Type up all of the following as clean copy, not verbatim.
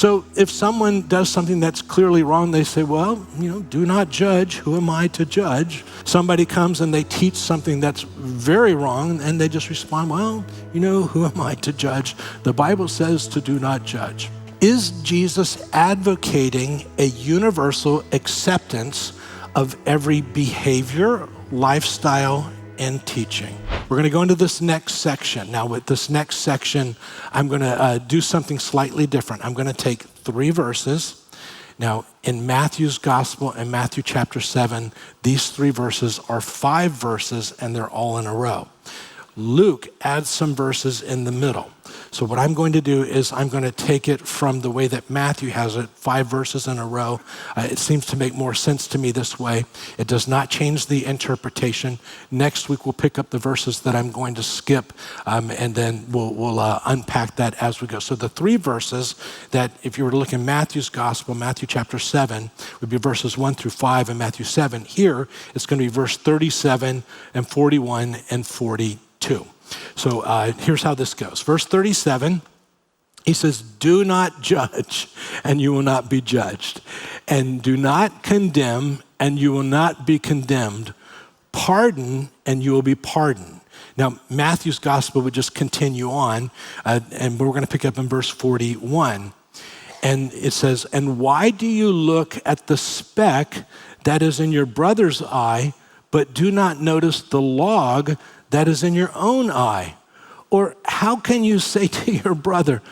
So if someone does something that's clearly wrong, they say, well, do not judge. Who am I to judge? Somebody comes and they teach something that's very wrong, and they just respond, well, who am I to judge? The Bible says to do not judge. Is Jesus advocating a universal acceptance of every behavior, lifestyle, and teaching? We're going to go into this next section. Now, with this next section, I'm going to do something slightly different. I'm going to take 3 verses. Now, in Matthew's gospel and Matthew chapter 7, these 3 verses are 5 verses, and they're all in a row. Luke adds some verses in the middle. So what I'm going to do is I'm going to take it from the way that Matthew has it, 5 verses in a row. It seems to make more sense to me this way. It does not change the interpretation. Next week, we'll pick up the verses that I'm going to skip, and then we'll unpack that as we go. So the 3 verses that, if you were to look in Matthew's gospel, Matthew chapter 7, would be verses 1 through 5 in Matthew 7. Here, it's going to be verse 37 and 41 and 42. So here's how this goes. Verse 37, he says, do not judge, and you will not be judged. And do not condemn, and you will not be condemned. Pardon, and you will be pardoned. Now, Matthew's gospel would just continue on, and we're going to pick up in verse 41. And it says, and why do you look at the speck that is in your brother's eye, but do not notice the log that is in your own eye? Or how can you say to your brother,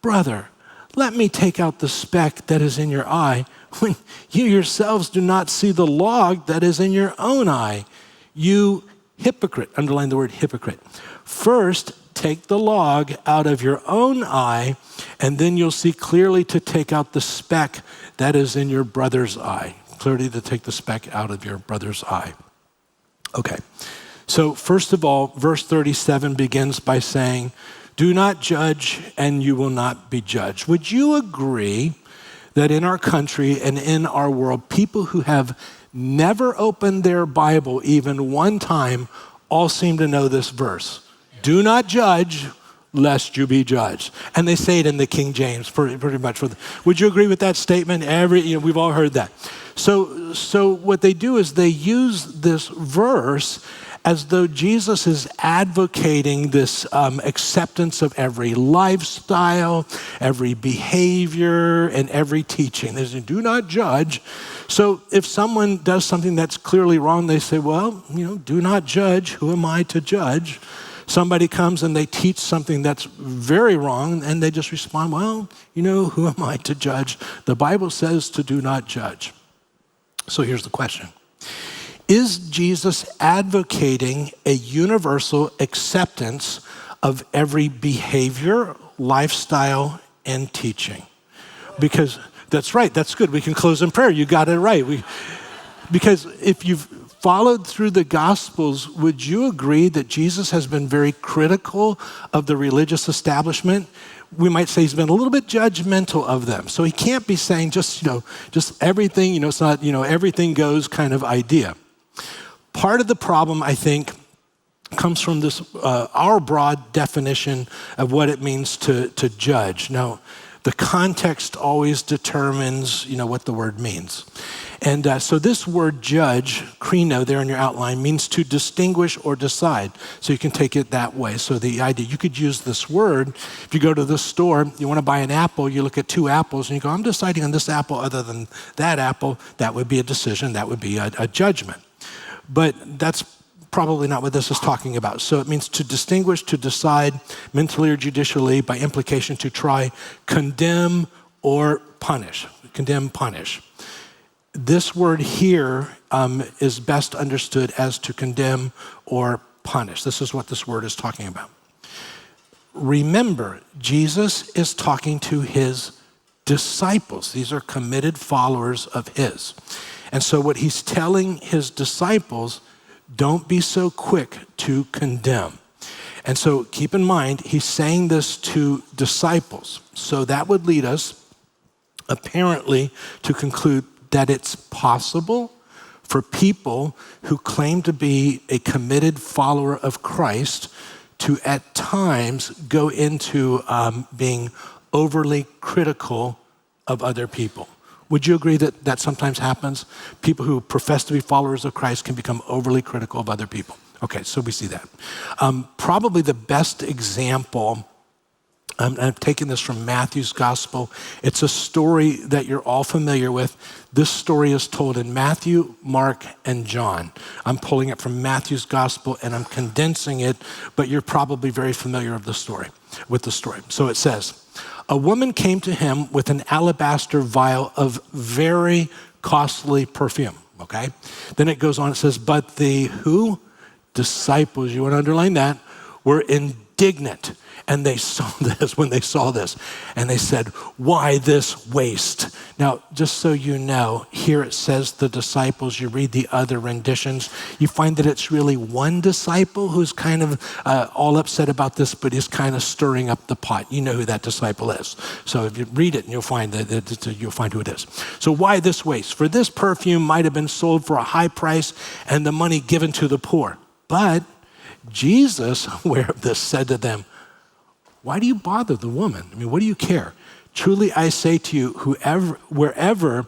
brother, let me take out the speck that is in your eye, when you yourselves do not see the log that is in your own eye? You hypocrite, underline the word hypocrite. First, take the log out of your own eye, and then you'll see clearly to take out the speck that is in your brother's eye. Clearly to take the speck out of your brother's eye. Okay. So first of all, verse 37 begins by saying, do not judge and you will not be judged. Would you agree that in our country and in our world, people who have never opened their Bible even one time all seem to know this verse? Do not judge lest you be judged. And they say it in the King James pretty much. Would you agree with that statement? We've all heard that. So what they do is they use this verse as though Jesus is advocating this acceptance of every lifestyle, every behavior, and every teaching. They say, do not judge. So if someone does something that's clearly wrong, they say, well, do not judge. Who am I to judge? Somebody comes and they teach something that's very wrong, and they just respond, well, who am I to judge? The Bible says to do not judge. So here's the question. Is Jesus advocating a universal acceptance of every behavior, lifestyle, and teaching? Because that's right, that's good. We can close in prayer. You got it right. Because if you've followed through the Gospels, would you agree that Jesus has been very critical of the religious establishment? We might say he's been a little bit judgmental of them. So he can't be saying just everything, it's not, everything goes kind of idea. Part of the problem, I think, comes from this, our broad definition of what it means to judge. Now, the context always determines, what the word means. And so this word judge, krino, there in your outline, means to distinguish or decide. So you can take it that way. So the idea, you could use this word. If you go to the store, you want to buy an apple, you look at 2 apples, and you go, I'm deciding on this apple other than that apple. That would be a decision. That would be a judgment. But that's probably not what this is talking about. So it means to distinguish, to decide mentally or judicially, by implication to try, condemn, or punish. Condemn, punish. This word here is best understood as to condemn or punish. This is what this word is talking about. Remember, Jesus is talking to his disciples. These are committed followers of his. And so what he's telling his disciples, don't be so quick to condemn. And so keep in mind, he's saying this to disciples. So that would lead us, apparently, to conclude that it's possible for people who claim to be a committed follower of Christ to at times go into being overly critical of other people. Would you agree that that sometimes happens? People who profess to be followers of Christ can become overly critical of other people. Okay, so we see that. Probably the best example, I'm taking this from Matthew's gospel. It's a story that you're all familiar with. This story is told in Matthew, Mark, and John. I'm pulling it from Matthew's gospel and I'm condensing it, but you're probably very familiar with the story. So it says, a woman came to him with an alabaster vial of very costly perfume, okay? Then it goes on, it says, but the who? Disciples, you want to underline that, were indignant. And they saw this, when they saw this, and they said, why this waste? Now, just so you know, here it says the disciples, you read the other renditions, you find that it's really one disciple who's kind of all upset about this, but he's kind of stirring up the pot. You know who that disciple is. So if you read it, and you'll find who it is. So why this waste? For this perfume might have been sold for a high price and the money given to the poor. But Jesus, aware of this, said to them, why do you bother the woman? I mean, what do you care? Truly I say to you, wherever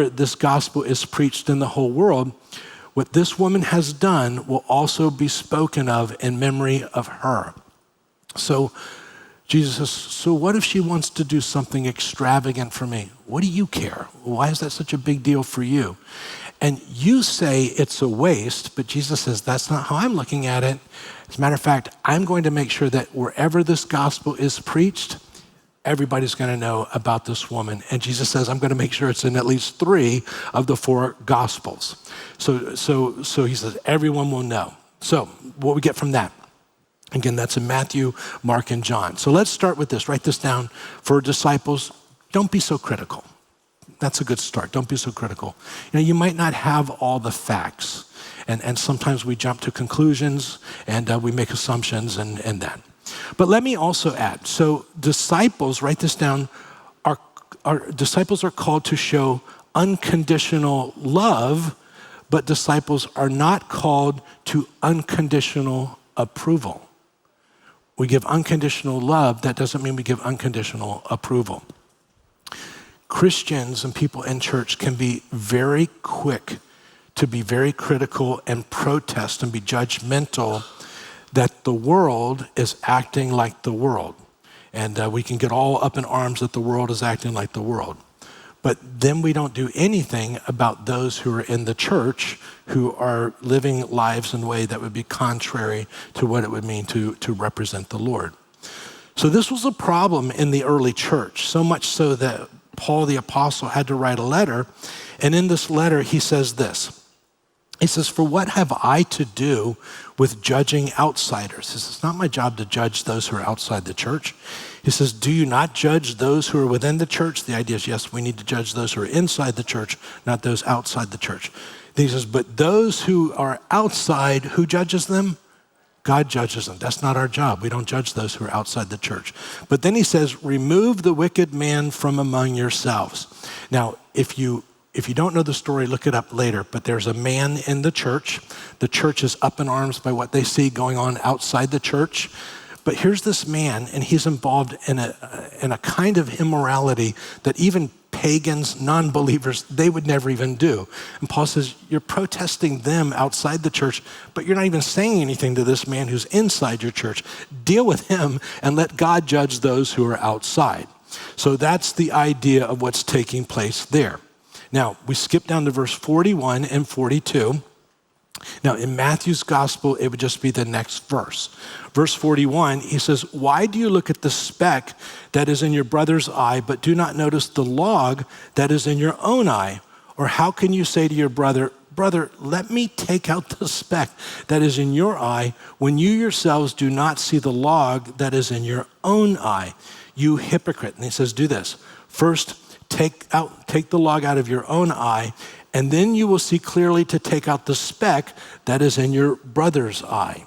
this gospel is preached in the whole world, what this woman has done will also be spoken of in memory of her. So Jesus says, so what if she wants to do something extravagant for me? What do you care? Why is that such a big deal for you? And you say it's a waste, but Jesus says, that's not how I'm looking at it. As a matter of fact, I'm going to make sure that wherever this gospel is preached, everybody's going to know about this woman. And Jesus says, I'm going to make sure it's in at least 3 of the 4 gospels. So he says, everyone will know. So what we get from that, again, that's in Matthew, Mark, and John. So let's start with this. Write this down for disciples. Don't be so critical. That's a good start. Don't be so critical. You know, you might not have all the facts, and sometimes we jump to conclusions and we make assumptions and that. But let me also add, so disciples, write this down, disciples are called to show unconditional love, but disciples are not called to unconditional approval. We give unconditional love, that doesn't mean we give unconditional approval. Christians and people in church can be very quick to be very critical and protest and be judgmental that the world is acting like the world. And we can get all up in arms that the world is acting like the world. But then we don't do anything about those who are in the church who are living lives in a way that would be contrary to what it would mean to represent the Lord. So this was a problem in the early church, so much so that Paul the apostle had to write a letter. And in this letter, he says this. He says, for what have I to do with judging outsiders? He says, it's not my job to judge those who are outside the church. He says, do you not judge those who are within the church? The idea is, yes, we need to judge those who are inside the church, not those outside the church. He says, but those who are outside, who judges them? God judges them. That's not our job. We don't judge those who are outside the church. But then he says, remove the wicked man from among yourselves. Now, if you don't know the story, look it up later, but there's a man in the church. The church is up in arms by what they see going on outside the church. But here's this man, and he's involved in a kind of immorality that even pagans, non-believers, they would never even do. And Paul says, you're protesting them outside the church, but you're not even saying anything to this man who's inside your church. Deal with him and let God judge those who are outside. So that's the idea of what's taking place there. Now, we skip down to verse 41 and 42. Now, in Matthew's gospel, it would just be the next verse. Verse 41, he says, why do you look at the speck that is in your brother's eye, but do not notice the log that is in your own eye? Or how can you say to your brother, let me take out the speck that is in your eye, when you yourselves do not see the log that is in your own eye? You hypocrite. And he says, do this. First, take the log out of your own eye, and then you will see clearly to take out the speck that is in your brother's eye.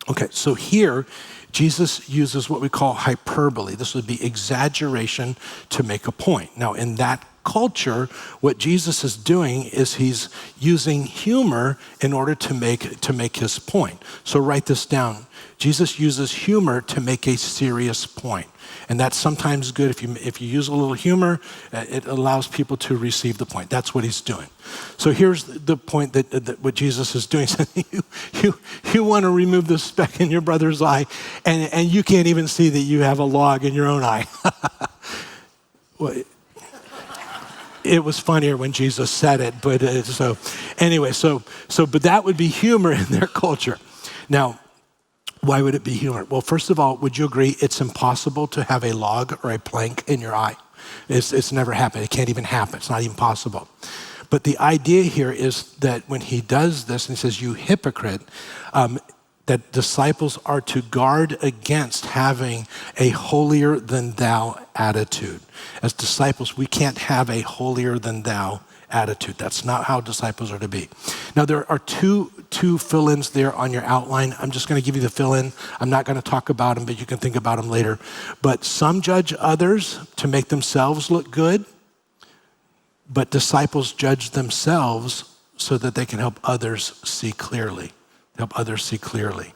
Okay, so here, Jesus uses what we call hyperbole. This would be exaggeration to make a point. Now, in that culture, what Jesus is doing is he's using humor in order to make his point. So write this down. Jesus uses humor to make a serious point. And that's sometimes good. If you use a little humor, it allows people to receive the point. That's what he's doing. So here's the point that what Jesus is doing. You want to remove the speck in your brother's eye, and you can't even see that you have a log in your own eye. Well, it was funnier when Jesus said it, but but that would be humor in their culture. Now, why would it be humor? Well, first of all, would you agree it's impossible to have a log or a plank in your eye? It's never happened. It can't even happen. It's not even possible. But the idea here is that when he does this, and he says, you hypocrite, that disciples are to guard against having a holier than thou attitude. As disciples, we can't have a holier than thou attitude. That's not how disciples are to be. Now, there are two fill-ins there on your outline. I'm just going to give you the fill-in. I'm not going to talk about them, but you can think about them later. But some judge others to make themselves look good, but disciples judge themselves so that they can help others see clearly. Help others see clearly.